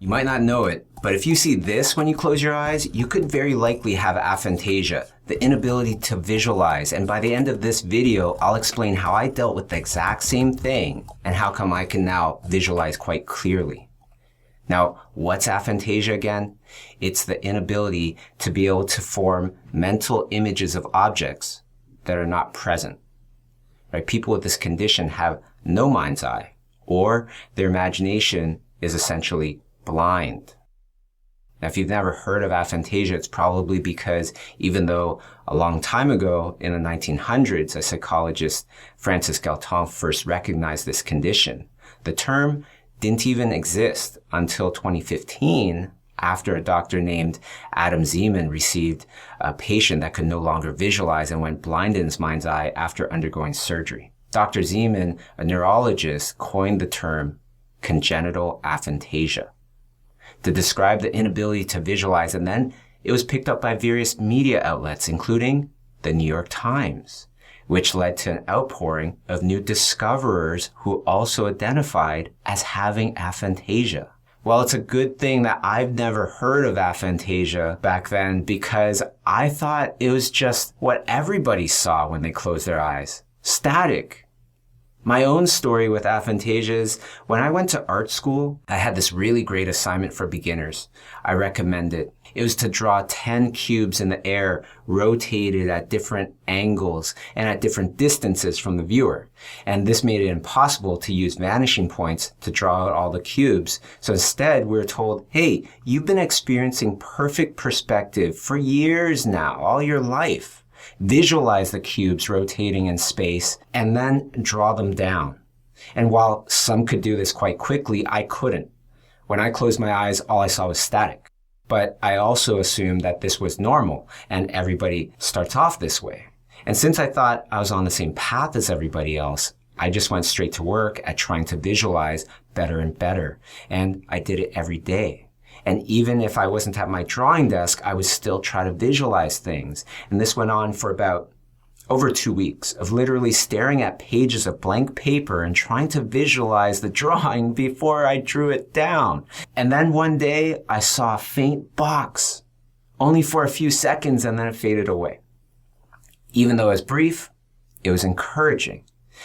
You might not know it, but if you see this when you close your eyes, you could very likely have aphantasia, the inability to visualize. And by the end of this video, I'll explain how I dealt with the exact same thing and how come I can now visualize quite clearly. Now, what's aphantasia again? It's the inability to be able to form mental images of objects that are not present. Right? People with this condition have no mind's eye, or their imagination is essentially blind. Now, if you've never heard of aphantasia, it's probably because even though a long time ago in the 1900s, a psychologist, Francis Galton, first recognized this condition, the term didn't even exist until 2015 after a doctor named Adam Zeman received a patient that could no longer visualize and went blind in his mind's eye after undergoing surgery. Dr. Zeman, a neurologist, coined the term congenital aphantasia to describe the inability to visualize, and then it was picked up by various media outlets, including the New York Times, which led to an outpouring of new discoverers who also identified as having aphantasia. Well, it's a good thing that I've never heard of aphantasia back then, because I thought it was just what everybody saw when they closed their eyes. Static. My own story with aphantasia is when I went to art school, I had this really great assignment for beginners. I recommend it. It was to draw 10 cubes in the air, rotated at different angles and at different distances from the viewer. And this made it impossible to use vanishing points to draw out all the cubes. So instead, we were told, hey, you've been experiencing perfect perspective for years now, all your life. Visualize the cubes rotating in space and then draw them down. And while some could do this quite quickly, I couldn't. When I closed my eyes, all I saw was static. But I also assumed that this was normal and everybody starts off this way. And since I thought I was on the same path as everybody else, I just went straight to work at trying to visualize better and better. And I did it every day. And even if I wasn't at my drawing desk, I would still try to visualize things. And this went on for about over 2 weeks of literally staring at pages of blank paper and trying to visualize the drawing before I drew it down. And then one day I saw a faint box, only for a few seconds, and then it faded away. Even though it was brief, it was encouraging.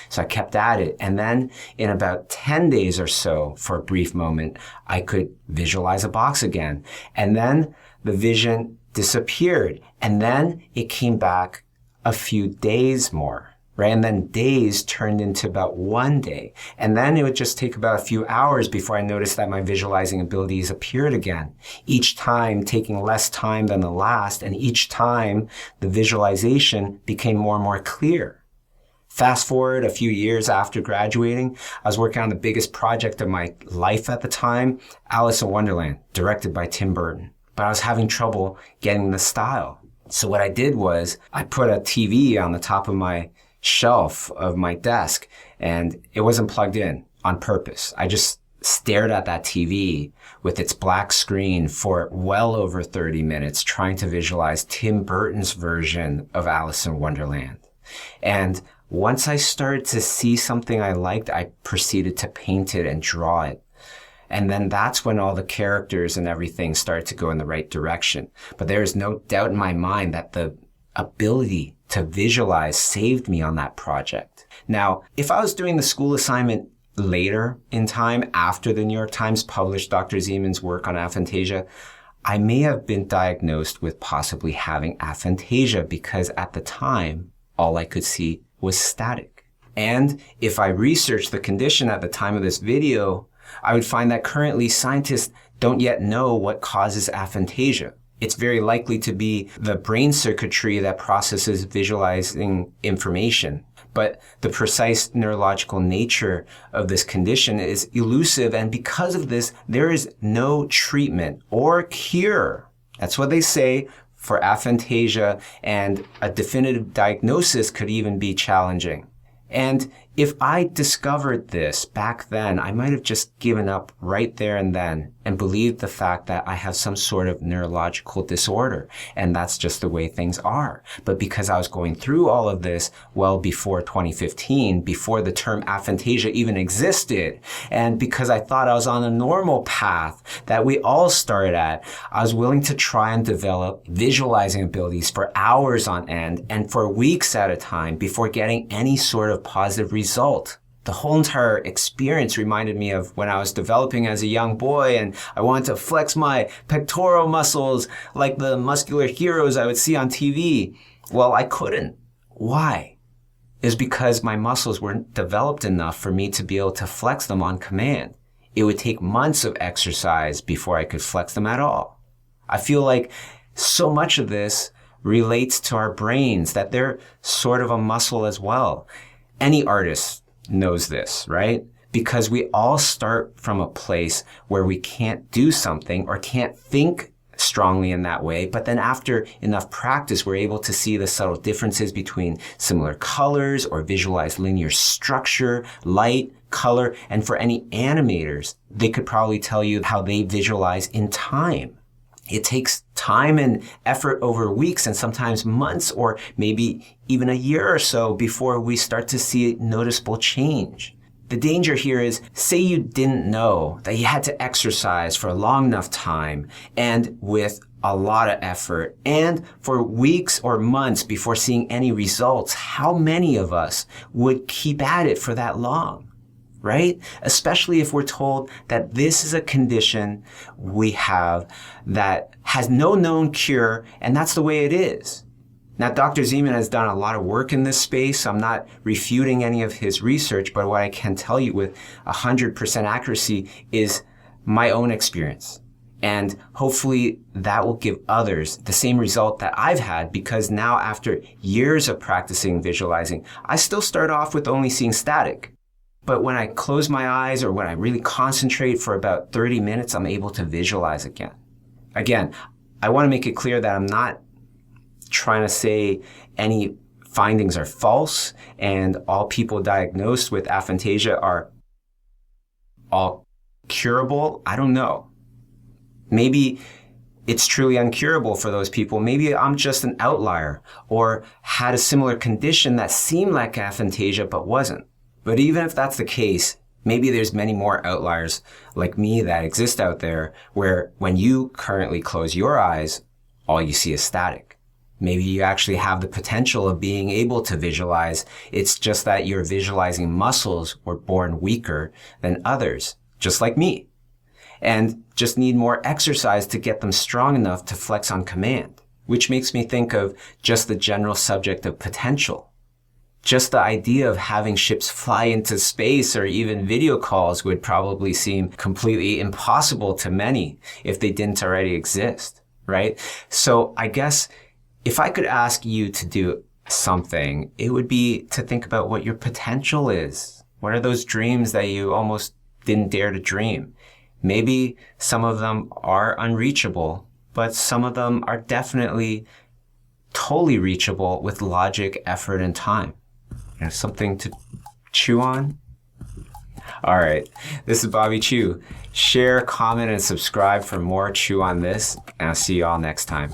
So I kept at it. And then in about 10 days or so, for a brief moment, I could visualize a box again. And then the vision disappeared. And then it came back a few days more, right? And then days turned into about 1 day. And then it would just take about a few hours before I noticed that my visualizing abilities appeared again, each time taking less time than the last. And each time the visualization became more and more clear. Fast forward a few years after graduating, I was working on the biggest project of my life at the time, Alice in Wonderland, directed by Tim Burton. But I was having trouble getting the style. So what I did was I put a TV on the top of my shelf of my desk, and it wasn't plugged in on purpose. I just stared at that TV with its black screen for well over 30 minutes, trying to visualize Tim Burton's version of Alice in Wonderland. And once I started to see something I liked, I proceeded to paint it and draw it. And then that's when all the characters and everything started to go in the right direction. But there is no doubt in my mind that the ability to visualize saved me on that project. Now, if I was doing the school assignment later in time, after the New York Times published Dr. Zeman's work on aphantasia, I may have been diagnosed with possibly having aphantasia because at the time, all I could see was static. And if I researched the condition at the time of this video, I would find that currently scientists don't yet know what causes aphantasia. It's very likely to be the brain circuitry that processes visualizing information. But the precise neurological nature of this condition is elusive, and because of this, there is no treatment or cure. That's what they say for aphantasia, and a definitive diagnosis could even be challenging. And if I discovered this back then, I might have just given up right there and then and believed the fact that I have some sort of neurological disorder, and that's just the way things are. But because I was going through all of this well before 2015, before the term aphantasia even existed, and because I thought I was on a normal path that we all start at, I was willing to try and develop visualizing abilities for hours on end and for weeks at a time before getting any sort of positive result. The whole entire experience reminded me of when I was developing as a young boy and I wanted to flex my pectoral muscles like the muscular heroes I would see on TV. Well, I couldn't. Why? It was because my muscles weren't developed enough for me to be able to flex them on command. It would take months of exercise before I could flex them at all. I feel like so much of this relates to our brains, that they're sort of a muscle as well. Any artist knows this, right? Because we all start from a place where we can't do something or can't think strongly in that way, but then after enough practice, we're able to see the subtle differences between similar colors or visualize linear structure, light, color, and for any animators, they could probably tell you how they visualize in time. It takes time and effort over weeks and sometimes months or maybe even a year or so before we start to see a noticeable change. The danger here is, say you didn't know that you had to exercise for a long enough time and with a lot of effort and for weeks or months before seeing any results. How many of us would keep at it for that long? Right? Especially if we're told that this is a condition we have that has no known cure, and that's the way it is. Now, Dr. Zeman has done a lot of work in this space. I'm not refuting any of his research, but what I can tell you with 100% accuracy is my own experience. And hopefully that will give others the same result that I've had, because now after years of practicing visualizing, I still start off with only seeing static. But when I close my eyes or when I really concentrate for about 30 minutes, I'm able to visualize again. Again, I want to make it clear that I'm not trying to say any findings are false and all people diagnosed with aphantasia are all curable. I don't know. Maybe it's truly uncurable for those people. Maybe I'm just an outlier or had a similar condition that seemed like aphantasia but wasn't. But even if that's the case, maybe there's many more outliers like me that exist out there where when you currently close your eyes, all you see is static. Maybe you actually have the potential of being able to visualize. It's just that your visualizing muscles were born weaker than others, just like me, and just need more exercise to get them strong enough to flex on command, which makes me think of just the general subject of potential. Just the idea of having ships fly into space or even video calls would probably seem completely impossible to many if they didn't already exist, right? So I guess if I could ask you to do something, it would be to think about what your potential is. What are those dreams that you almost didn't dare to dream? Maybe some of them are unreachable, but some of them are definitely totally reachable with logic, effort, and time. Something to chew on? All right, this is Bobby Chew. Share, comment, and subscribe for more Chew on This, and I'll see you all next time.